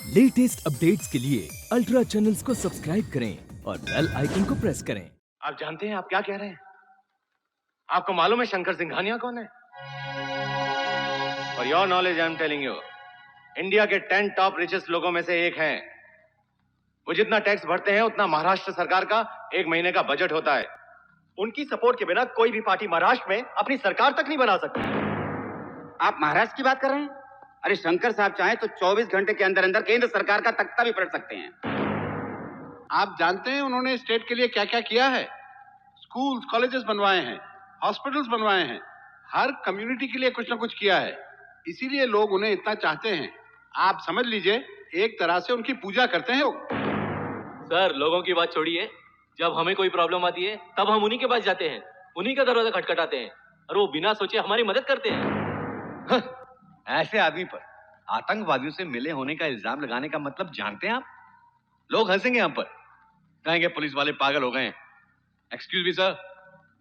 Latest updates के लिए ultra channels को सब्सक्राइब करें और बेल आइकन को प्रेस करें। आप जानते हैं आप क्या कह रहे हैं? आपको मालूम है शंकर सिंघानिया कौन है? For your knowledge I am telling you, India के 10 टॉप रिचेस्ट लोगों में से एक हैं। वो जितना टैक्स भरते हैं उतना महाराष्ट्र सरकार का एक महीने का बजट होता है। उनकी सपोर्ट के बिना कोई भी पार्टी महाराष्ट्र में अपनी सरकार तक नहीं बना सकती। आप महाराष्ट्र की बात कर रहे हैं? अरे शंकर साहब चाहें तो 24 घंटे के अंदर अंदर केंद्र सरकार का तख्ता भी पलट सकते हैं। आप जानते हैं उन्होंने स्टेट के लिए क्या क्या किया है? स्कूल्स, कॉलेजेस बनवाए हैं, हॉस्पिटल्स बनवाए हैं, हर कम्युनिटी के लिए कुछ ना कुछ किया है। इसीलिए लोग उन्हें इतना चाहते हैं। आप समझ लीजिए, एक तरह से उनकी पूजा करते हैं वो। सर, लोगों की बात छोड़िए, जब हमें कोई प्रॉब्लम आती है तब हम उन्हीं के पास जाते हैं, उन्हीं का दरवाजा खटखटाते हैं और वो बिना सोचे हमारी मदद करते हैं। ऐसे आदमी पर आतंकवादियों से मिले होने का इल्जाम लगाने का मतलब जानते हैं आप? लोग हंसेंगे हम पर, कहेंगे पुलिस वाले पागल हो गए हैं। एक्सक्यूज मी सर,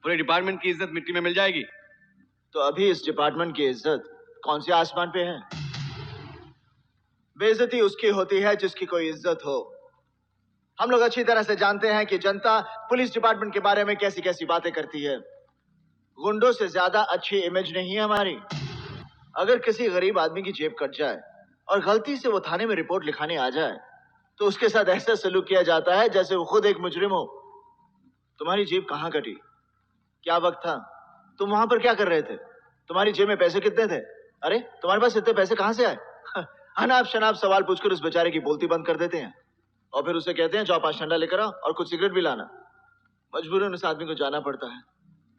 पूरे डिपार्टमेंट की इज्जत मिट्टी में मिल जाएगी। तो अभी इस डिपार्टमेंट की इज्जत कौन से आसमान पे है? बेइज्जती उसकी होती है जिसकी कोई इज्जत हो। हम लोग अच्छी तरह से जानते हैं कि जनता पुलिस डिपार्टमेंट के बारे में कैसी कैसी बातें करती है। गुंडों से ज्यादा अच्छी इमेज नहीं है हमारी। अगर किसी गरीब आदमी की जेब कट जाए और गलती से वो थाने में रिपोर्ट लिखाने आ जाए तो उसके साथ ऐसा सलूक किया जाता है जैसे वो खुद एक मुजरिम हो। तुम्हारी जेब कहाँ कटी? क्या वक्त था? तुम वहां पर क्या कर रहे थे? तुम्हारी जेब में पैसे कितने थे? अरे तुम्हारे पास इतने पैसे कहां से आए? अनाप शनाप सवाल पूछकर उस बेचारे की बोलती बंद कर देते हैं और फिर उसे कहते हैं जाओ 5 ठंडा लेकर आओ और कुछ सिगरेट भी लाना। मजबूरन उस आदमी को जाना पड़ता है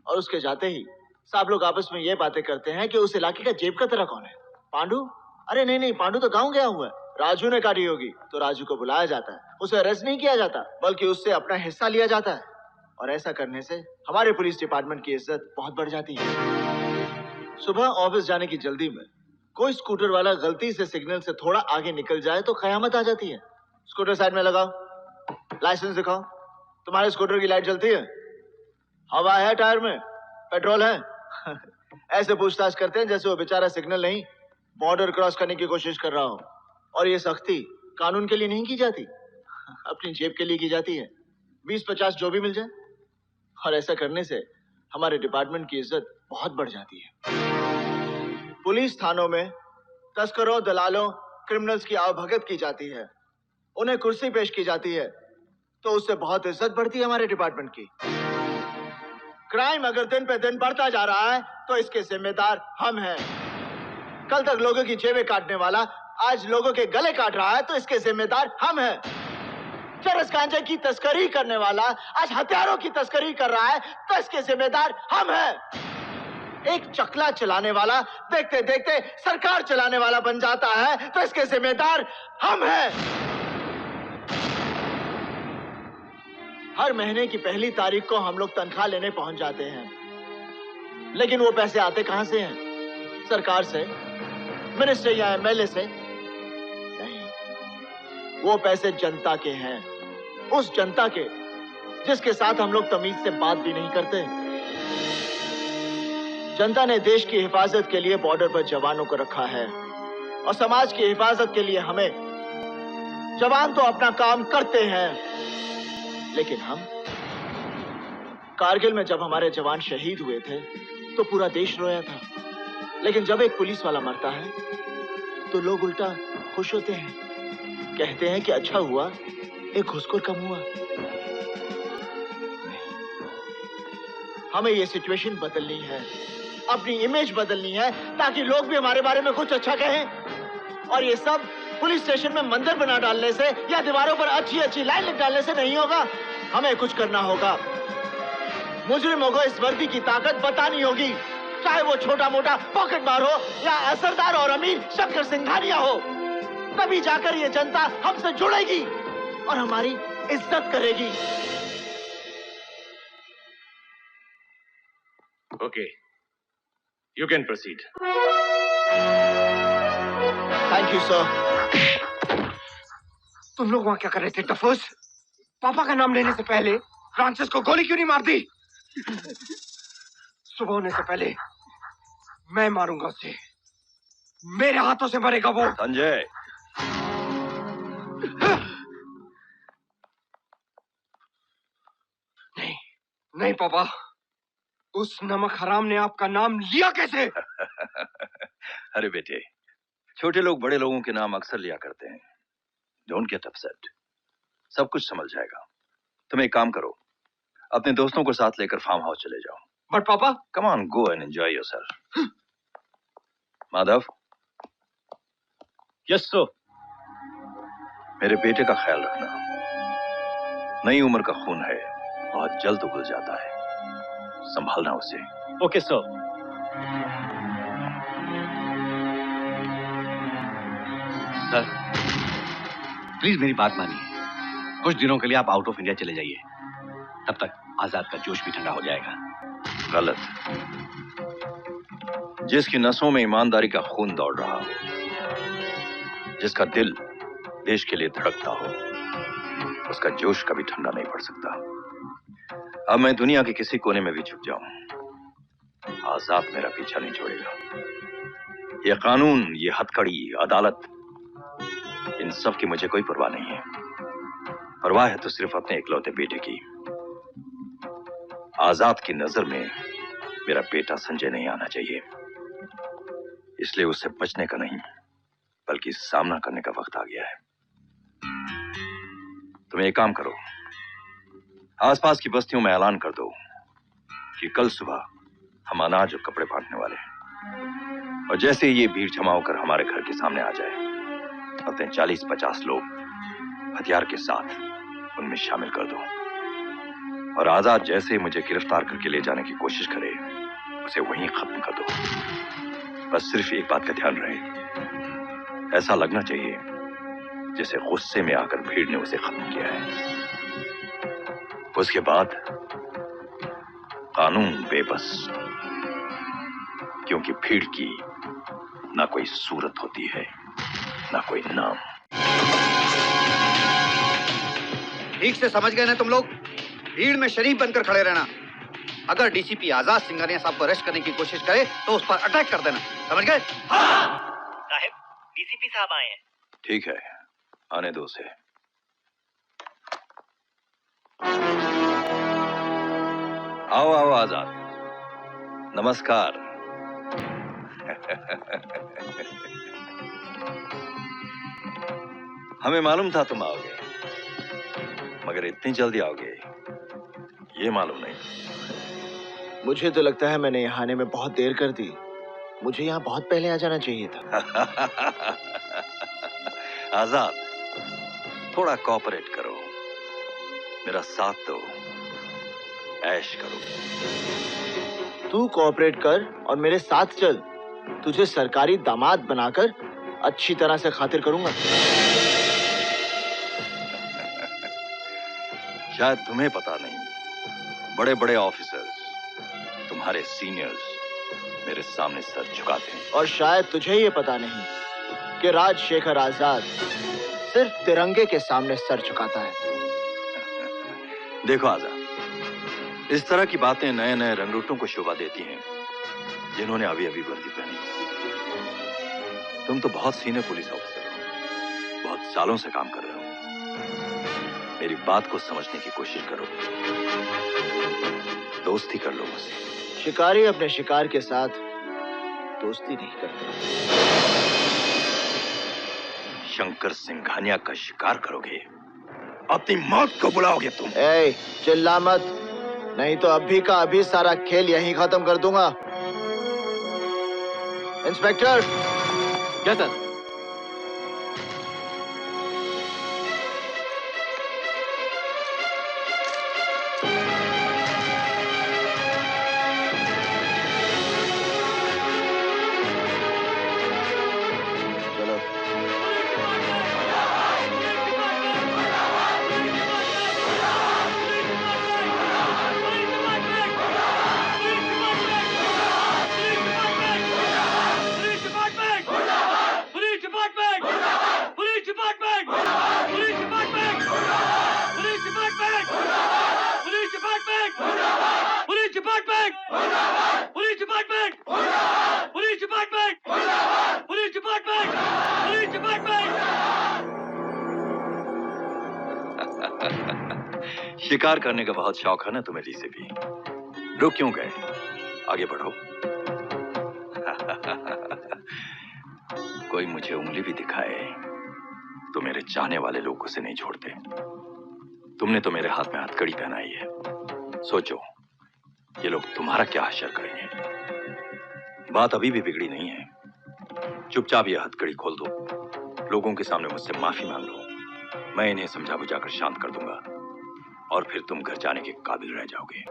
और उसके जाते ही सब लोग आपस में ये बातें करते हैं कि उस इलाके का जेब का तरह कौन है? पांडू? अरे नहीं, पांडू तो गाँव गया हुआ है। राजू ने काटी होगी तो राजू को बुलाया जाता है, उसे अरेस्ट नहीं किया जाता बल्कि उससे अपना हिस्सा लिया जाता है। और ऐसा करने से हमारे पुलिस डिपार्टमेंट की इज्जत बहुत बढ़ जाती है। सुबह ऑफिस जाने की जल्दी में कोई स्कूटर वाला गलती से सिग्नल से थोड़ा आगे निकल जाए तो कयामत आ जाती है। स्कूटर साइड में लगाओ, लाइसेंस दिखाओ। तुम्हारे स्कूटर की लाइट जलती है? हवा है टायर में? पेट्रोल है? ऐसे पूछताछ करते हैं जैसे वो बेचारा सिग्नल नहीं बॉर्डर क्रॉस करने की कोशिश कर रहा हो। और ये सख्ती कानून के लिए नहीं की जाती, अपनी जेब के लिए की जाती है। 20-50 जो भी मिल जाए। और ऐसा करने से हमारे डिपार्टमेंट की इज्जत बहुत बढ़ जाती है। पुलिस थानों में तस्करों, दलालों, क्रिमिनल्स की आवभगत की जाती है, उन्हें कुर्सी पेश की जाती है तो उससे बहुत इज्जत बढ़ती है हमारे डिपार्टमेंट की। क्राइम अगर दिन पे दिन बढ़ता जा रहा है तो इसके जिम्मेदार हम हैं। कल तक लोगों की जेबें काटने वाला आज लोगों के गले काट रहा है तो इसके जिम्मेदार हम हैं। चरस गांजे की तस्करी करने वाला आज हथियारों की तस्करी कर रहा है तो इसके जिम्मेदार हम हैं। एक चकला चलाने वाला देखते देखते सरकार चलाने वाला बन जाता है तो इसके जिम्मेदार हम हैं। हर महीने की पहली तारीख को हम लोग तनख्वाह लेने पहुंच जाते हैं, लेकिन वो पैसे आते कहां से हैं? सरकार से, मिनिस्टर या एमएलए से? नहीं, वो पैसे जनता के हैं, उस जनता के जिसके साथ हम लोग तमीज से बात भी नहीं करते। जनता ने देश की हिफाजत के लिए बॉर्डर पर जवानों को रखा है और समाज की हिफाजत के लिए हमें। जवान तो अपना काम करते हैं, लेकिन हम कारगिल में जब हमारे जवान शहीद हुए थे तो पूरा देश रोया था, लेकिन जब एक पुलिस वाला मरता है तो लोग उल्टा खुश होते हैं, कहते हैं कि अच्छा हुआ एक घुसखोर कम हुआ। हमें ये सिचुएशन बदलनी है, अपनी इमेज बदलनी है ताकि लोग भी हमारे बारे में कुछ अच्छा कहें। और ये सब पुलिस स्टेशन में मंदिर बना डालने से या दीवारों पर अच्छी अच्छी लाइन लिख डालने से नहीं होगा। हमें कुछ करना होगा। मुजरिमों को इस वर्दी की ताकत बतानी होगी, चाहे वो छोटा मोटा पॉकेट मार हो या असरदार और अमीर शंकर सिंघानिया हो। तभी जाकर ये जनता हमसे जुड़ेगी और हमारी इज्जत करेगी। Okay, you can proceed. Thank you sir. तुम लोग वहां क्या कर रहे थे टफोस? पापा का नाम लेने से पहले फ्रांसिस को गोली क्यों नहीं मार दी? सुबह होने से पहले मैं मारूंगा उसे, मेरे हाथों से मरेगा वो। संजय, नहीं नहीं पापा, उस नमक हराम ने आपका नाम लिया कैसे? अरे बेटे, छोटे लोग बड़े लोगों के नाम अक्सर लिया करते हैं। डोंट गेट अपसेट, सब कुछ संभल जाएगा। तुम एक काम करो, अपने दोस्तों को साथ लेकर फार्म हाउस चले जाओ। बट पापा, come on, go and enjoy yourself. Madhav. Yes sir. मेरे बेटे का ख्याल रखना, नई उम्र का खून है, बहुत जल्द उबल जाता है, संभालना उसे। Okay sir. सर प्लीज मेरी बात मानिए, कुछ दिनों के लिए आप आउट ऑफ इंडिया चले जाइए, तब तक आजाद का जोश भी ठंडा हो जाएगा। गलत। जिसकी नसों में ईमानदारी का खून दौड़ रहा हो, जिसका दिल देश के लिए धड़कता हो, उसका जोश कभी ठंडा नहीं पड़ सकता। अब मैं दुनिया के किसी कोने में भी छुप जाऊं, आजाद मेरा पीछा नहीं छोड़ेगा। ये कानून, ये हथकड़ी, अदालत, इन सब की मुझे कोई परवाह नहीं है। परवाह है तो सिर्फ अपने इकलौते बेटे की। आजाद की नजर में मेरा बेटा संजय नहीं आना चाहिए, इसलिए उससे बचने का नहीं बल्कि सामना करने का वक्त आ गया है। तुम एक काम करो, आसपास की बस्तियों में ऐलान कर दो कि कल सुबह हम अनाज और कपड़े बांटने वाले हैं, और जैसे ये भीड़ जमा होकर हमारे घर के सामने आ जाए, अपने 40-50 लोग हथियार के साथ उनमें शामिल कर दो, और आजाद जैसे ही मुझे गिरफ्तार करके ले जाने की कोशिश करे, उसे वहीं खत्म कर दो। बस सिर्फ एक बात का ध्यान रहे, ऐसा लगना चाहिए जैसे गुस्से में आकर भीड़ ने उसे खत्म किया है। उसके बाद कानून बेबस, क्योंकि भीड़ की ना कोई सूरत होती है, ना कोई नाम। ठीक से समझ गए ना तुम लोग? भीड़ में शरीफ बनकर खड़े रहना। अगर डीसीपी आजाद सिंघानिया साहब को अरेस्ट करने की कोशिश करे तो उस पर अटैक कर देना, समझ गए? साहब, डीसीपी साहब आए हैं। ठीक है, आने दो उसे। आओ आओ आजाद, नमस्कार। हमें मालूम था तुम आओगे, मगर इतनी जल्दी आओगे ये मालूम नहीं। मुझे तो लगता है मैंने यहाँ आने में बहुत देर कर दी। मुझे यहाँ बहुत पहले आ जाना चाहिए था। आजाद, थोड़ा कोऑपरेट करो, मेरा साथ दो, ऐश करो। तू कोऑपरेट कर और मेरे साथ चल। तुझे सरकारी दामाद बनाकर अच्छी तरह से खातिर करूंगा। शायद तुम्हें पता नहीं, बड़े बड़े ऑफिसर्स, तुम्हारे सीनियर्स मेरे सामने सर झुकाते हैं। और शायद तुझे ये पता नहीं कि राजशेखर आजाद सिर्फ तिरंगे के सामने सर झुकाता है। देखो आजाद, इस तरह की बातें नए नए रंगरूटों को शोभा देती हैं जिन्होंने अभी अभी वर्दी पहनी। तुम तो बहुत सीनियर पुलिस ऑफिसर हो, बहुत सालों से काम कर रहे हो। मेरी बात को समझने की कोशिश करो, दोस्ती कर लो मुझसे। शिकारी अपने शिकार के साथ दोस्ती नहीं करते। शंकर सिंघानिया का शिकार करोगे, अपनी मौत को बुलाओगे तुम। ए, चिल्ला मत, नहीं तो अभी का अभी सारा खेल यहीं खत्म कर दूंगा। इंस्पेक्टर। क्या सर? चलो। शिकार करने का बहुत शौक है ना तुम्हें लीसे भी। रुक क्यों गए? आगे बढ़ो। कोई मुझे उंगली भी दिखाए तो मेरे चाहने वाले लोग उसे नहीं छोड़ते। तुमने तो मेरे हाथ में हथकड़ी पहनाई है। सोचो ये लोग तुम्हारा क्या हश्र करेंगे। बात अभी भी बिगड़ी नहीं है। चुपचाप ये हथकड़ी खोल दो, लोगों के सामने मुझसे माफी मांग लो। मैं इन्हें समझा बुझाकर शांत कर दूंगा और फिर तुम घर जाने के काबिल रह जाओगे।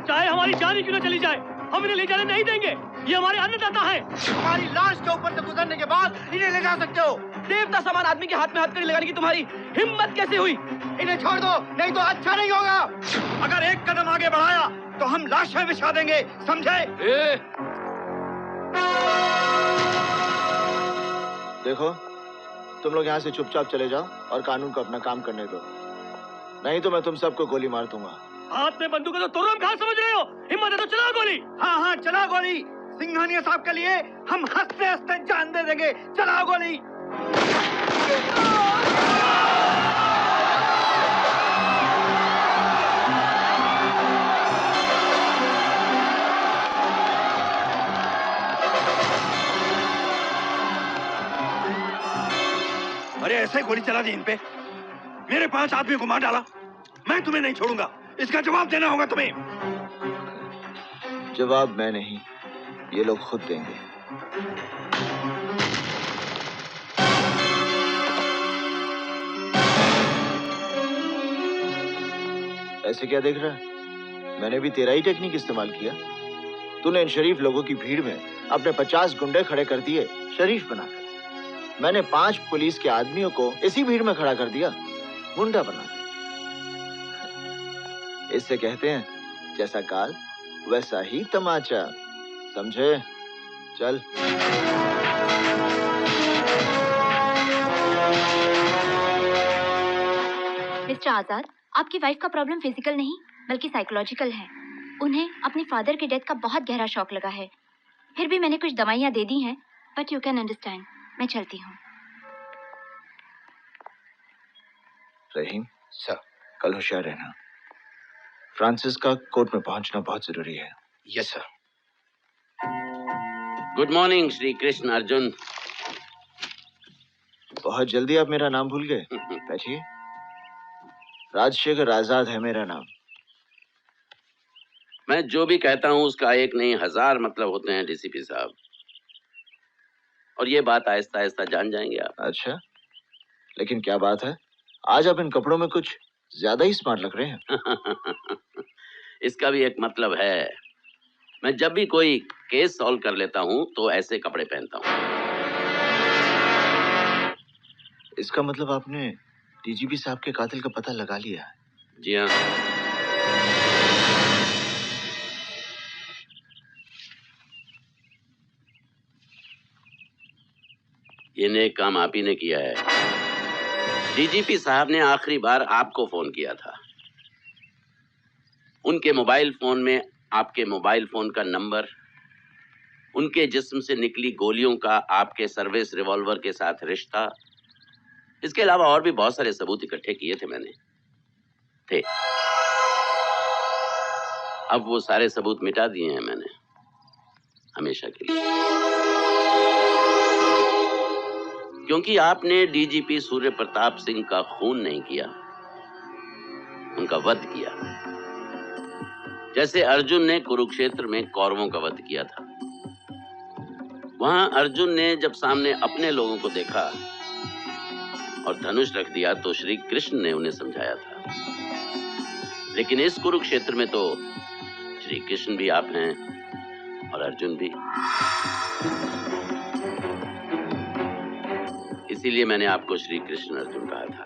चाहे हमारी जान ही क्यों न चली जाए, हम इन्हें ले जाने नहीं देंगे। ये हमारे अन्नदाता है। हमारी लाश के ऊपर से गुजरने के बाद इन्हें ले जा सकते हो। देवता समान आदमी के हाथ में हथकड़ी लगाने की तुम्हारी हिम्मत कैसे हुई? इन्हें छोड़ दो, नहीं तो अच्छा नहीं होगा। अगर एक कदम आगे बढ़ाया तो हम लाशें बिछा देंगे, समझे? देखो तुम लोग यहाँ से चुपचाप चले जाओ और कानून को अपना काम करने दो, नहीं तो मैं तुम सबको गोली मार दूंगा। हाथ में बंदूक है तो तुम कहाँ समझ रहे हो? हिम्मत है तो चलाओ गोली। हाँ हाँ चला गोली। सिंघानिया साहब के लिए हम हंसते हंसते जान दे देंगे। चलाओ गोली। अरे ऐसे ही गोली चला दी इन पे। मेरे 5 आदमी को मार डाला। मैं तुम्हें नहीं छोड़ूंगा, इसका जवाब देना होगा तुम्हें। जवाब मैं नहीं, ये लोग खुद देंगे। ऐसे क्या देख रहा है? मैंने भी तेरा ही टेक्निक इस्तेमाल किया। तूने इन शरीफ लोगों की भीड़ में अपने 50 गुंडे खड़े कर दिए शरीफ बनाकर। मैंने 5 पुलिस के आदमियों को इसी भीड़ में खड़ा कर दिया गुंडा बना। इससे कहते हैं जैसा काल वैसा ही तमाचा, समझे? चल। मिस्टर आजाद, आपकी वाइफ का प्रॉब्लम फिजिकल नहीं बल्कि साइकोलॉजिकल है। उन्हें अपने फादर के डेथ का बहुत गहरा शौक लगा है। फिर भी मैंने कुछ दवाइयाँ दे दी हैं, बट यू कैन अंडरस्टैंड। मैं चलती हूँ। रहीम सर, कल होशियार रहना। फ्रांसिस का कोर्ट में पहुंचना बहुत जरूरी है। Yes sir. Good morning Shri Krishna Arjun. बहुत जल्दी आप मेरा नाम भूल गए। बैठिए। राजशेखर आजाद है मेरा नाम। मैं जो भी कहता हूँ उसका एक नहीं 1000 मतलब होते हैं डीसीपी साहब, और ये बात आहिस्ता आहिस्ता जान जाएंगे आप। अच्छा, लेकिन क्या बात है? आज आप इन कपड़ों में कुछ ज्यादा ही स्मार्ट लग रहे हैं। इसका भी एक मतलब है। मैं जब भी कोई केस सॉल्व कर लेता हूँ तो ऐसे कपड़े पहनता हूँ। इसका मतलब आपने डीजीपी साहब के कातिल का पता लगा लिया है? जी हाँ। ये नेक काम आप ही ने किया है। डीजीपी साहब ने आखिरी बार आपको फोन किया था। उनके मोबाइल फोन में आपके मोबाइल फोन का नंबर, उनके जिस्म से निकली गोलियों का आपके सर्विस रिवॉल्वर के साथ रिश्ता, इसके अलावा और भी बहुत सारे सबूत इकट्ठे किए थे मैंने। अब वो सारे सबूत मिटा दिए हैं मैंने, हमेशा के लिए। क्योंकि आपने डीजीपी सूर्य प्रताप सिंह का खून नहीं किया, उनका वध किया। जैसे अर्जुन ने कुरुक्षेत्र में कौरवों का वध किया था। वहां अर्जुन ने जब सामने अपने लोगों को देखा और धनुष रख दिया तो श्री कृष्ण ने उन्हें समझाया था। लेकिन इस कुरुक्षेत्र में तो श्री कृष्ण भी आप हैं और अर्जुन भी। इसीलिए मैंने आपको श्री कृष्ण अर्जुन कहा था।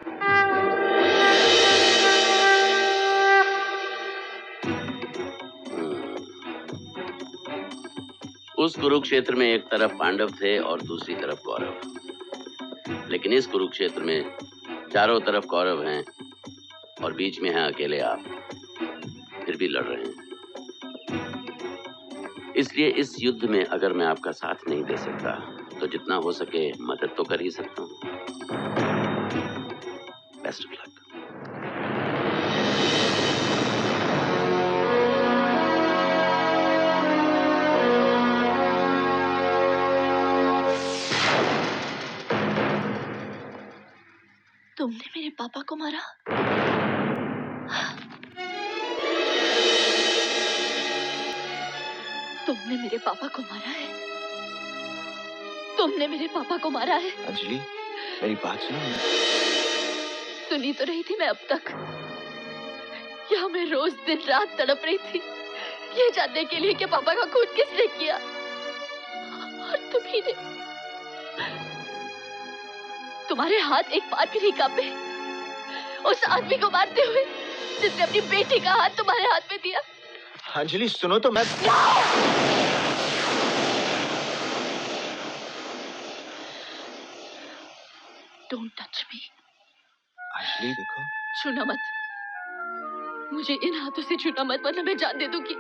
उस कुरुक्षेत्र में एक तरफ पांडव थे और दूसरी तरफ कौरव। लेकिन इस कुरुक्षेत्र में चारों तरफ कौरव हैं और बीच में हैं अकेले आप, फिर भी लड़ रहे हैं। इसलिए इस युद्ध में अगर मैं आपका साथ नहीं दे सकता तो जितना हो सके मदद तो कर ही सकता हूँ। Best of luck. तुमने मेरे पापा को मारा? तुमने मेरे पापा को मारा है? तुमने मेरे पापा को मारा है? अंजलि, मेरी बात सुनो। सुनी तो रही थी मैं अब तक। यहाँ मैं रोज दिन रात तड़प रही थी ये जानने के लिए कि पापा का खून किसने किया, और तुम्ही ने। तुम्हारे हाथ एक बार भी नहीं कांपे उस आदमी को मारते हुए जिसने अपनी बेटी का हाथ तुम्हारे हाथ में दिया। अंजलि सुनो तो मैं। Don't touch me. अंजलि देखो। छूना मत, मुझे इन हाथों से छूना मत वरना मैं जान दे दूंगी।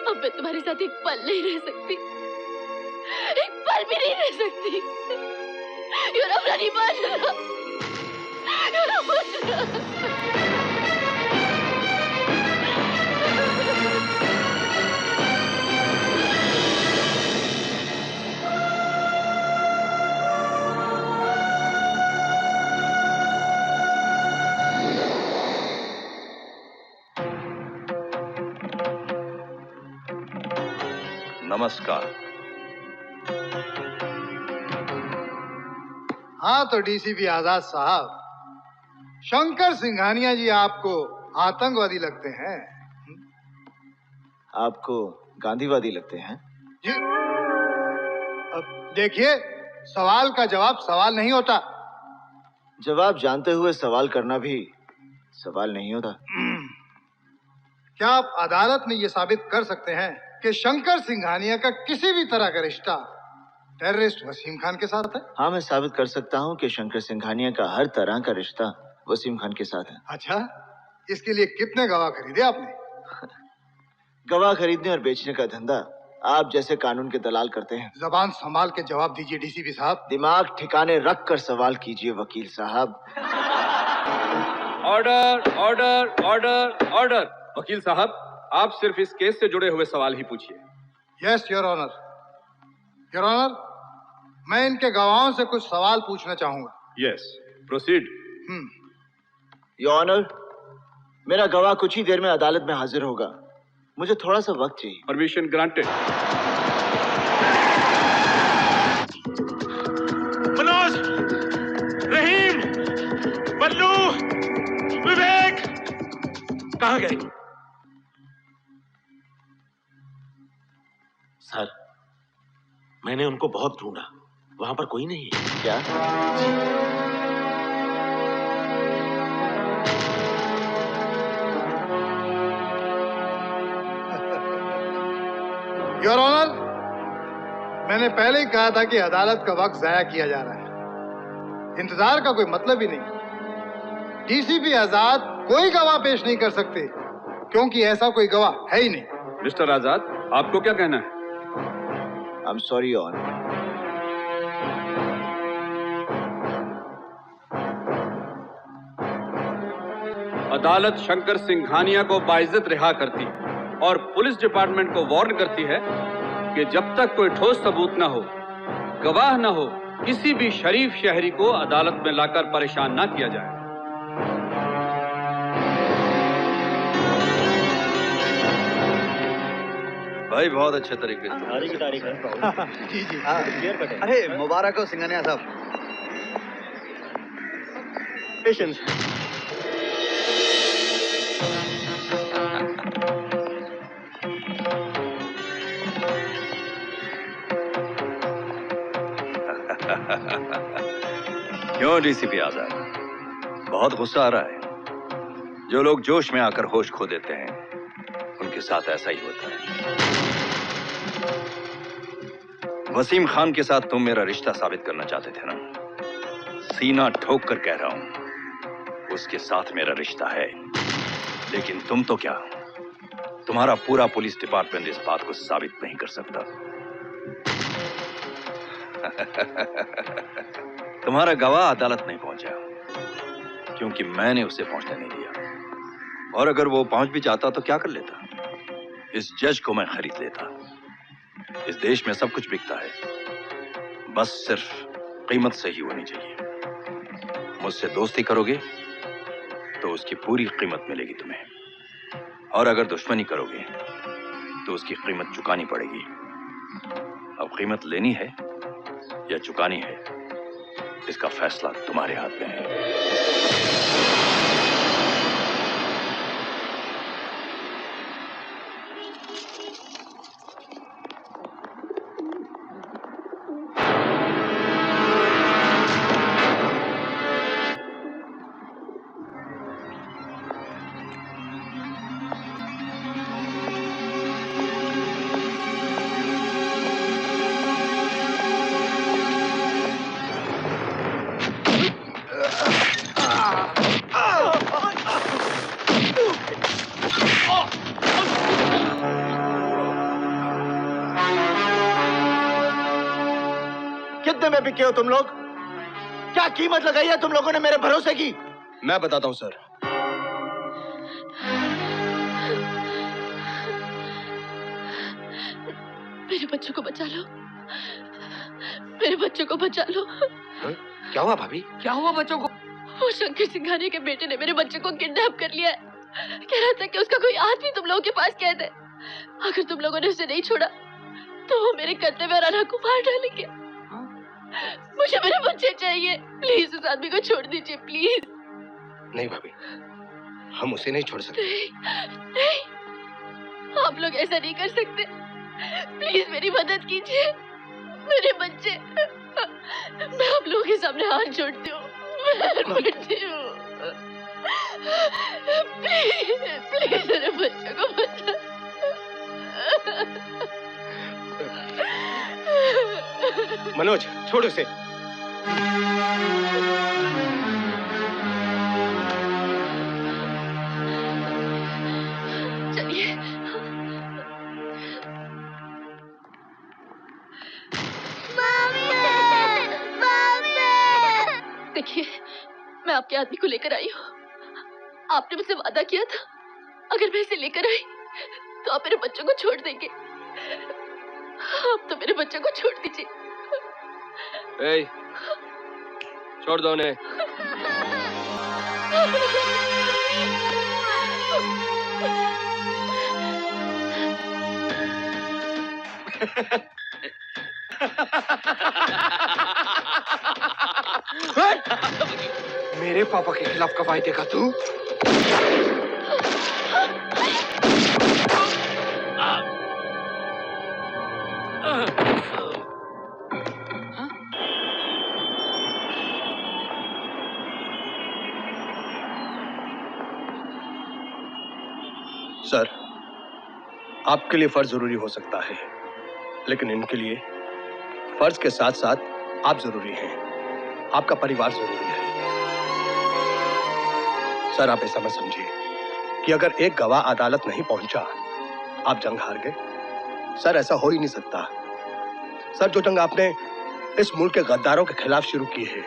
अब मैं तुम्हारे साथ एक पल नहीं रह सकती, एक पल भी नहीं रह सकती। You're a bloody murderer. You're a murderer. नमस्कार। हाँ तो डीसीपी आजाद साहब, शंकर सिंघानिया जी आपको आतंकवादी लगते हैं? आपको गांधीवादी लगते हैं? जी अब देखिए, सवाल का जवाब सवाल नहीं होता। जवाब जानते हुए सवाल करना भी सवाल नहीं होता। क्या आप अदालत में ये साबित कर सकते हैं कि शंकर सिंघानिया का किसी भी तरह का रिश्ता टेररिस्ट वसीम खान के साथ है? हाँ, मैं साबित कर सकता हूँ कि शंकर सिंघानिया का हर तरह का रिश्ता वसीम खान के साथ है। अच्छा, इसके लिए कितने गवाह खरीदे आपने? गवाह खरीदने और बेचने का धंधा आप जैसे कानून के दलाल करते हैं। जबान संभाल के जवाब दीजिए डीसीपी साहब। दिमाग ठिकाने रख कर सवाल कीजिए वकील साहब। Order order order order. वकील साहब, आप सिर्फ इस केस से जुड़े हुए सवाल ही पूछिए। Yes your honour. Your honour, मैं इनके गवाहों से कुछ सवाल पूछना चाहूंगा। Yes, proceed. योर ऑनर, मेरा गवाह कुछ ही देर में अदालत में हाजिर होगा, मुझे थोड़ा सा वक्त चाहिए। Permission granted. मनोज, रहीम, बल्लू, विवेक कहाँ गए? सर, मैंने उनको बहुत ढूंढा, वहां पर कोई नहीं है। क्या? योर ऑनर, मैंने पहले ही कहा था कि अदालत का वक्त जाया किया जा रहा है। इंतजार का कोई मतलब ही नहीं। डीसीपी आजाद कोई गवाह पेश नहीं कर सकते क्योंकि ऐसा कोई गवाह है ही नहीं। मिस्टर आजाद, आपको क्या कहना है? I'm sorry, Your Honor. अदालत शंकर सिंघानिया को बाइज्जत रिहा करती और पुलिस डिपार्टमेंट को वार्न करती है कि जब तक कोई ठोस सबूत न हो, गवाह न हो, किसी भी शरीफ शहरी को अदालत में लाकर परेशान न किया जाए। भाई बहुत अच्छे तरीके से। आज की तारीख है। जी जी। अरे मुबारक हो सिंघानिया साहब। पेशेंस। क्यों डीसीपी आजाद, बहुत गुस्सा आ रहा है? जो लोग जोश में आकर होश खो देते हैं उनके साथ ऐसा ही होता है। वसीम खान के साथ तुम मेरा रिश्ता साबित करना चाहते थे ना? सीना ठोक कर कह रहा हूं, उसके साथ मेरा रिश्ता है। लेकिन तुम तो क्या, तुम्हारा पूरा पुलिस डिपार्टमेंट इस बात को साबित नहीं कर सकता। तुम्हारा गवाह अदालत नहीं पहुंचा क्योंकि मैंने उसे पहुंचने नहीं दिया, और अगर वो पहुंच भी जाता तो क्या कर लेता? इस जज को मैं खरीद लेता। इस देश में सब कुछ बिकता है, बस सिर्फ कीमत सही होनी चाहिए। मुझसे दोस्ती करोगे तो उसकी पूरी कीमत मिलेगी तुम्हें, और अगर दुश्मनी करोगे तो उसकी कीमत चुकानी पड़ेगी। अब कीमत लेनी है या चुकानी है, इसका फैसला तुम्हारे हाथ में है। कितने में बिके हो तुम लोग? क्या कीमत लगाई है तुम लोगों ने मेरे भरोसे की? मैं बताता हूं सर। मेरे बच्चों को बचा लो, मेरे बच्चों को बचा लो। क्या हुआ भाभी? क्या हुआ बच्चों को? वो शंकर सिंघानिया के बेटे ने मेरे बच्चे को किडनैप कर लिया है। कह रहा था कि उसका कोई आदमी तुम लोगों के पास कैद है। अगर तुम लोगों ने उसे नहीं छोड़ा तो वो मेरे करते में राना को मार डालेंगे। मुझे मेरे बच्चे चाहिए, प्लीज उस आदमी को छोड़ दीजिए प्लीज। नहीं भाभी, हम उसे नहीं छोड़ सकते। नहीं, आप लोग ऐसा नहीं कर सकते। प्लीज मेरी मदद कीजिए, मेरे बच्चे। मैं आप लोगों के सामने हाथ जोड़ती हूँ, प्लीज मेरे बच्चों को बचा। मनोज छोड़ उसे। चलिए। देखिए, मैं आपके आदमी को लेकर आई हूँ। आपने मुझसे वादा किया था, अगर मैं इसे लेकर आई तो आप मेरे बच्चों को छोड़ देंगे। आप तो मेरे बच्चों को छोड़ दीजिए। छोड़ दो उन्हें। मेरे पापा के खिलाफ गवाही देगा तू? सर, आपके लिए फर्ज जरूरी हो सकता है, लेकिन इनके लिए फर्ज के साथ साथ आप जरूरी हैं। आपका परिवार जरूरी है। सर, आप ऐसा मत समझिए कि अगर एक गवाह अदालत नहीं पहुंचा आप जंग हार गए। सर, ऐसा हो ही नहीं सकता। सर, जो जंग आपने इस मुल्क के गद्दारों के खिलाफ शुरू की है,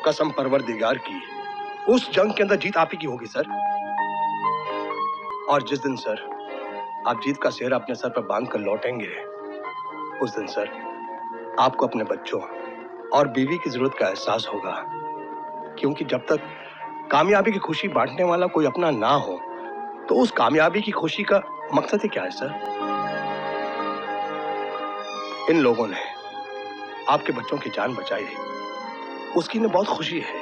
कसम परवरदिगार की, उस जंग के अंदर जीत आप ही की होगी सर। और जिस दिन सर आप जीत का सेहरा अपने सर पर बांध कर लौटेंगे, उस दिन सर आपको अपने बच्चों और बीवी की जरूरत का एहसास होगा। क्योंकि जब तक कामयाबी की खुशी बांटने वाला कोई अपना ना हो तो उस कामयाबी की खुशी का मकसद ही क्या है सर? इन लोगों ने आपके बच्चों की जान बचाई है, उसकी में बहुत खुशी है,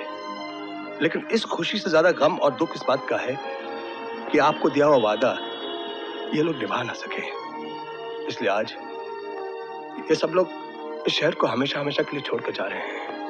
लेकिन इस खुशी से ज्यादा गम और दुख इस बात का है कि आपको दिया हुआ वादा ये लोग निभा ना सके। इसलिए आज ये सब लोग इस शहर को हमेशा हमेशा के लिए छोड़कर जा रहे हैं।